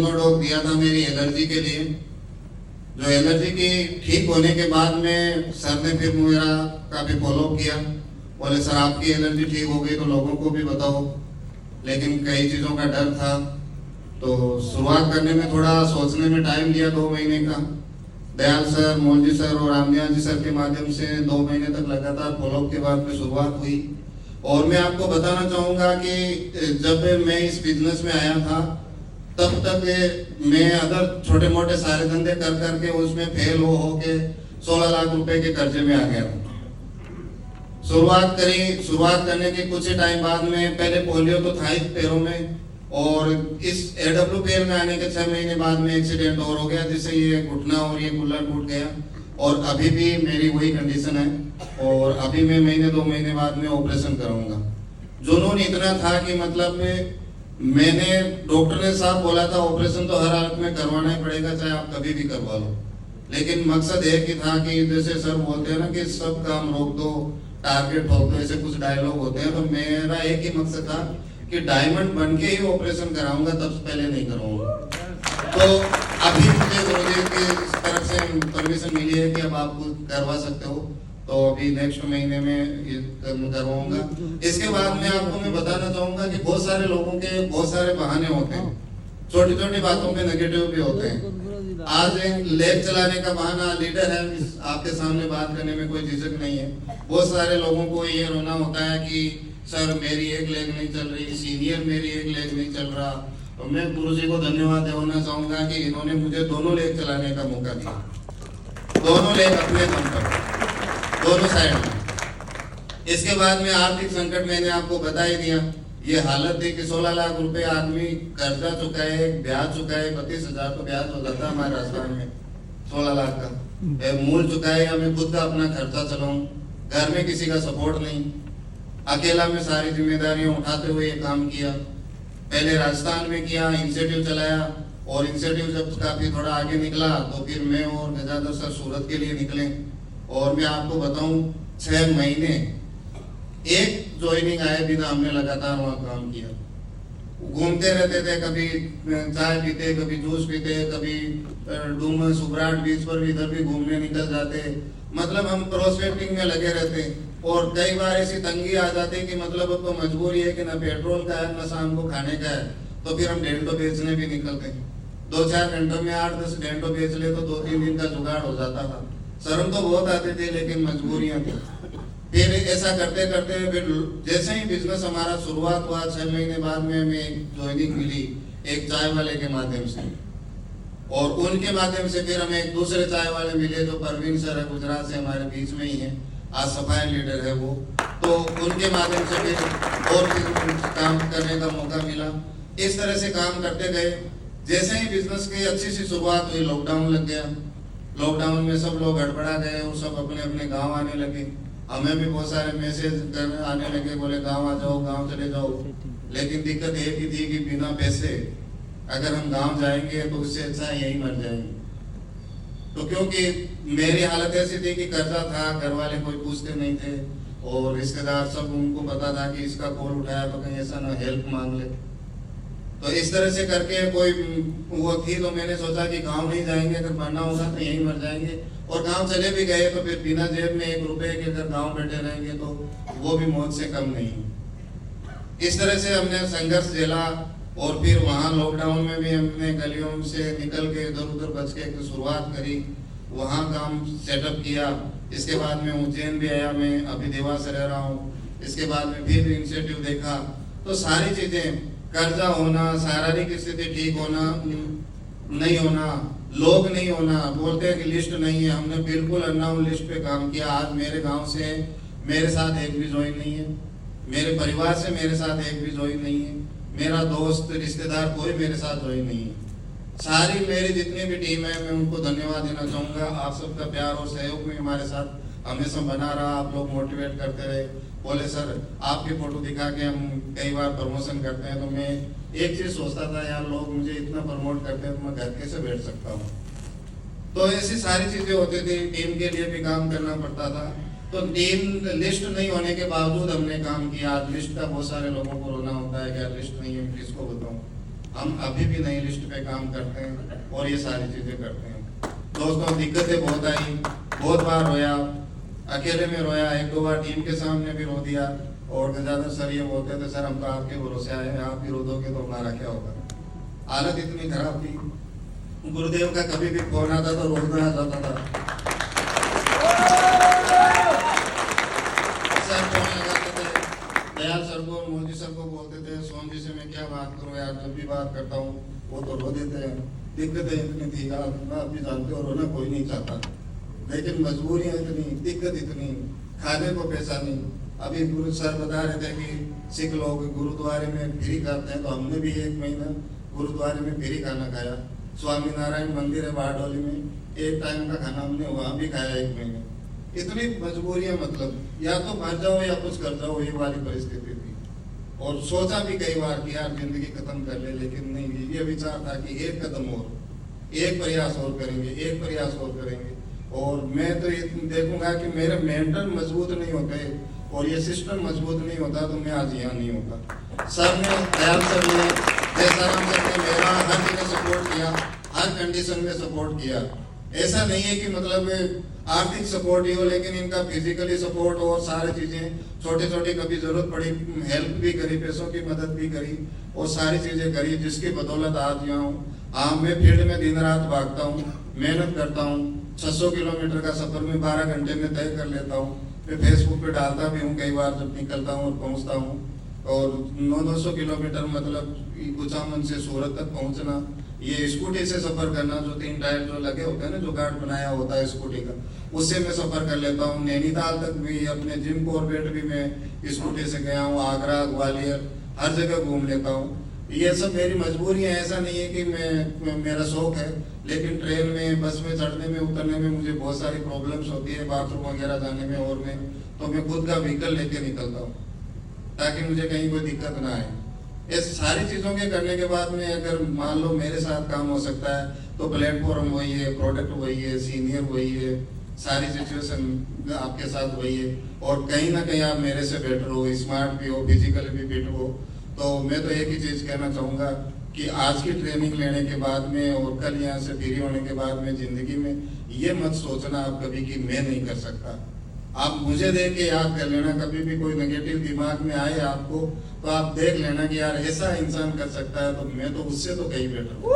Dose दिया था मेरी एलर्जी के लिए। जो एलर्जी की ठीक होने के बाद में सर ने फिर मेरा काफी फॉलो किया। बोले सर आपकी एलर्जी ठीक हो गई तो लोगों को भी बताओ, लेकिन कई चीजों का डर था तो शुरुआत करने में थोड़ा सोचने में टाइम लिया, 2 महीने का। दयाल सर, मोलजी सर और रामनिया जी सर के माध्यम से 2 महीने तक लगातार फॉलोअप के बाद में शुरुआत हुई। और मैं आपको बताना चाहूंगा कि जब मैं इस बिजनेस में आया था तब तक मैं अगर छोटे मोटे सारे धंधे कर करके उसमें फेल हो के 16 लाख रुपए के कर्जे में आ गया था। शुरुआत करने के कुछ ही टाइम बाद में पहले पोलियो तो था ही पैरों में, और इस AWPL में आने के 6 महीने बाद में एक्सीडेंट और हो गया, जिससे ये घुटना और ये कुल्ला टूट गया। और अभी भी मेरी वही कंडीशन है और अभी मैं महीने 2 महीने बाद में ऑपरेशन कराऊंगा। जुनून इतना था कि मतलब मैंने डॉक्टर ने साहब बोला था ऑपरेशन तो हर हालत में करवाना ही पड़ेगा, चाहे आप कभी भी करवा लो। लेकिन मकसद एक ही था कि जैसे सर बोलते हैं ना कि सब काम रोक दो, टारगेट ठोक दो, ऐसे कुछ डायलॉग होते हैं। तो मेरा एक ही मकसद था कि डायमंड बन के ही ऑपरेशन कराऊंगा, तब पहले नहीं कराऊंगा। तो अभी मुझे गुरुजी की तरफ से परमिशन मिली है कि अब आप करवा सकते हो, तो अभी नेक्स्ट महीने में करवाऊंगा। इसके बाद में आपको मैं बताना चाहूंगा कि बहुत सारे लोगों के बहुत सारे बहाने होते हैं, छोटी छोटी बातों पे नेगेटिव भी होते हैं। आज लेग चलाने का बहाना, लीडर है, आपके सामने बात करने में कोई झिझक नहीं है। बहुत सारे लोगों को ये रोना होता है कि सर मेरी एक लेग नहीं चल रही, सीनियर मेरी एक लेग नहीं चल रहा। तो मैं गुरुजी को धन्यवाद देना चाहूंगा कि इन्होंने मुझे दोनों लेग चलाने का मौका दिया, दोनों लेग अपने दम पर, दोनों साइड में। इसके बाद में आर्थिक संकट मैंने आपको बता ही दिया। ये हालत थी कि 16 लाख रुपए आदमी कर्जा चुकाए, ब्याज चुकाए, 32,000 तो ब्याज हो जाता हमारे राजस्थान में, 16 लाख का मूल चुकाए, या मैं खुद का अपना खर्चा चलाऊं, घर में किसी का सपोर्ट नहीं, अकेला में सारी जिम्मेदारियां उठाते हुए ये काम किया। पहले राजस्थान में किया, इंसेटिव चलाया, और इंसेटिव जब काफी थोड़ा आगे निकला तो फिर मैं और गजाधर सर सूरत के लिए निकले। और मैं आपको बताऊं 6 महीने एक ज्वाइनिंग आए बिना हमने लगातार वहां काम किया। घूमते रहते थे, कभी चाय पीते, कभी जूस पीते, कभी डूमस सुब्राट बीच पर भी इधर भी घूमने निकल जाते। मतलब हम प्रोस्पेक्टिंग में लगे रहते। और कई बार ऐसी तंगी आ जाती कि मतलब अब तो मजबूरी है कि ना पेट्रोल का है ना शाम को खाने का है, तो फिर हम डेंटो बेचने भी निकलते। 2-4 घंटों में 8-10 डेंटो बेच ले तो 2-3 दिन का जुगाड़ हो जाता था। शर्म तो बहुत आती थी लेकिन मजबूरियां थी। फिर ऐसा करते करते फिर जैसे ही बिजनेस हमारा शुरुआत हुआ, 6 महीने बाद में हमें एक ज्वाइनिंग मिली एक चाय वाले के माध्यम से, और उनके माध्यम से फिर हमें एक दूसरे चाय वाले मिले जो परवीन सर है, गुजरात से हमारे बीच में ही है, आज सफाई लीडर है वो। तो उनके माध्यम से फिर और काम करने का मौका मिला। इस तरह से काम करते गए। जैसे ही बिजनेस की अच्छी सी शुरुआत हुई, लॉकडाउन लग गया। लॉकडाउन में सब लोग गड़बड़ा गए और सब अपने अपने गांव आने लगे। हमें भी बहुत सारे मैसेज आने लगे, बोले गांव आ जाओ, गांव चले जाओ। लेकिन दिक्कत एक ही थी कि बिना पैसे अगर हम गांव जाएंगे तो उससे अच्छा यही मर जाएंगे। तो क्योंकि मेरी हालत ऐसी थी कि कर्जा था, घर वाले कोई पूछते नहीं थे, और रिश्तेदार सब उनको पता था कि इसका कॉल उठाया तो कहीं ऐसा ना हेल्प मांग ले। तो इस तरह से करके कोई वो थी, तो मैंने सोचा कि गांव नहीं जाएंगे, अगर मरना होगा तो यहीं मर जाएंगे। और गांव चले भी गए तो फिर बिना जेब में 1 रुपए के अगर गांव बैठे रहेंगे तो वो भी मौत से कम नहीं। इस तरह से हमने संघर्ष झेला। और फिर वहां लॉकडाउन में भी हमने गलियों से निकल के इधर उधर बच के शुरुआत करी, वहां काम सेटअप किया। इसके बाद में उज्जैन भी आया, मैं अभी देवास रह रहा हूँ। इसके बाद में फिर इंसेटिव देखा, तो सारी चीजें, कर्जा होना, शारीरिक स्थिति ठीक होना, नहीं होना, लोग नहीं होना, बोलते हैं कि लिस्ट नहीं है, हमने बिल्कुल अननाउन लिस्ट पे काम किया। आज मेरे गांव से मेरे साथ एक भी ज्वाइन नहीं है, मेरे परिवार से मेरे साथ एक भी ज्वाइन नहीं है, मेरा दोस्त रिश्तेदार कोई मेरे साथ ज्वाइन नहीं है। सारी मेरी जितनी भी टीम है मैं उनको धन्यवाद देना चाहूंगा। आप सबका प्यार और सहयोग में हमारे साथ हमेशा बना रहा। आप लोग मोटिवेट करते रहे, बोले सर आपकी फोटो दिखा के हम कई बार प्रमोशन करते हैं, तो मैं एक चीज सोचता था यार लोग मुझे इतना प्रमोट करते हैं तो मैं घर कैसे बैठ सकता हूँ। तो ऐसी सारी चीजें होती थी, टीम के लिए भी काम करना पड़ता था। तो टीम लिस्ट नहीं होने के बावजूद हमने काम किया। आज लिस्ट का बहुत सारे लोगों को रोना होता है कि लिस्ट नहीं है, किसको बताऊं। हम अभी भी नई लिस्ट पे काम करते हैं और ये सारी चीज़ें करते हैं। दोस्तों, दिक्कतें बहुत आई, बहुत बार रोया, अकेले में रोया, एक दो बार टीम के सामने भी रो दिया। और गंजाधर सर ये बोलते थे, सर हम तो आपके भरोसे आए हैं, आप भी रो दोगे तो हमारा क्या होगा। हालत इतनी खराब थी, गुरुदेव का कभी भी फोन आता तो रोना आ जाता था। सर फोन लगाते थे, दयाल सर को, मोदी सर को बोलते थे, सोम जी से मैं क्या बात करूं यार, जब भी बात करता हूं वो तो रो देते हैं। दिक्कतें इतनी थी, आप भी जानते हो, रोना कोई नहीं चाहता, लेकिन मजबूरियां इतनी, दिक्कत इतनी, खाने को पैसा नहीं। अभी गुरु सर बता रहे थे कि सिख लोग गुरुद्वारे में फ्री खाते हैं, तो हमने भी 1 महीना गुरुद्वारे में फ्री खाना खाया। स्वामी नारायण मंदिर है बारडोली में, 1 टाइम का खाना हमने वहाँ भी खाया 1 महीने। इतनी मजबूरियां, मतलब या तो मर जाओ या कुछ कर जाओ, ये वाली परिस्थिति थी। और सोचा भी कई बार कि यार जिंदगी खत्म कर ले, लेकिन नहीं, ये विचार था कि एक कदम और, एक प्रयास और करेंगे, एक प्रयास और करेंगे। और मैं तो ये देखूंगा कि मेरे मेंटल मजबूत नहीं होते और ये सिस्टम मजबूत नहीं होता तो मैं आज यहाँ नहीं होता। सर ने, दयाल सर ने, जयसाराम सर ने मेरा हर जगह सपोर्ट किया, हर कंडीशन में सपोर्ट किया। ऐसा नहीं है कि मतलब आर्थिक सपोर्ट ही हो, लेकिन इनका फिजिकली सपोर्ट और सारी चीजें, छोटी छोटी कभी जरूरत पड़ी हेल्प भी करी, पैसों की मदद भी करी और सारी चीजें करी, जिसकी बदौलत आज यहाँ हूँ। हाँ, मैं फील्ड में दिन रात भागता हूँ, मेहनत करता हूँ, 600 किलोमीटर का सफर में 12 घंटे में तय कर लेता हूँ। मैं फेसबुक पे डालता भी हूँ कई बार जब निकलता हूँ और पहुँचता हूँ। और 900 किलोमीटर मतलब कुचामन से सूरत तक पहुँचना, ये स्कूटी से सफर करना, जो 3 टायर जो लगे होते हैं ना, जो गार्ड बनाया होता है स्कूटी का, उससे मैं सफर कर लेता हूँ। नैनीताल तक भी, अपने जिम कॉर्बेट भी मैं स्कूटी से गया हूँ, आगरा, ग्वालियर, हर जगह घूम लेता हूँ। ये सब मेरी मजबूरी है, ऐसा नहीं है कि मेरा शौक है। लेकिन ट्रेन में, बस में चढ़ने में, उतरने में मुझे बहुत सारी प्रॉब्लम्स होती है, बाथरूम वगैरह जाने में, और में तो मैं खुद का व्हीकल लेके निकलता हूँ ताकि मुझे कहीं कोई दिक्कत ना आए। इस सारी चीज़ों के करने के बाद में अगर मान लो मेरे साथ काम हो सकता है तो प्लेटफॉर्म वही है, प्रोडक्ट वही है, सीनियर वही है, सारी सिचुएशन आपके साथ वही है। और कहीं ना कहीं आप मेरे से बेटर हो, स्मार्ट भी हो, फिजिकली भी फिट हो। तो मैं तो एक ही चीज़ कहना चाहूँगा कि आज की ट्रेनिंग लेने के बाद में और कल यहाँ से फ्री होने के बाद में ज़िंदगी में ये मत सोचना आप कभी कि मैं नहीं कर सकता। आप मुझे देख के याद कर लेना, कभी भी कोई नेगेटिव दिमाग में आए आपको तो आप देख लेना कि यार ऐसा इंसान कर सकता है, तो मैं तो उससे तो कहीं बेटर हूँ।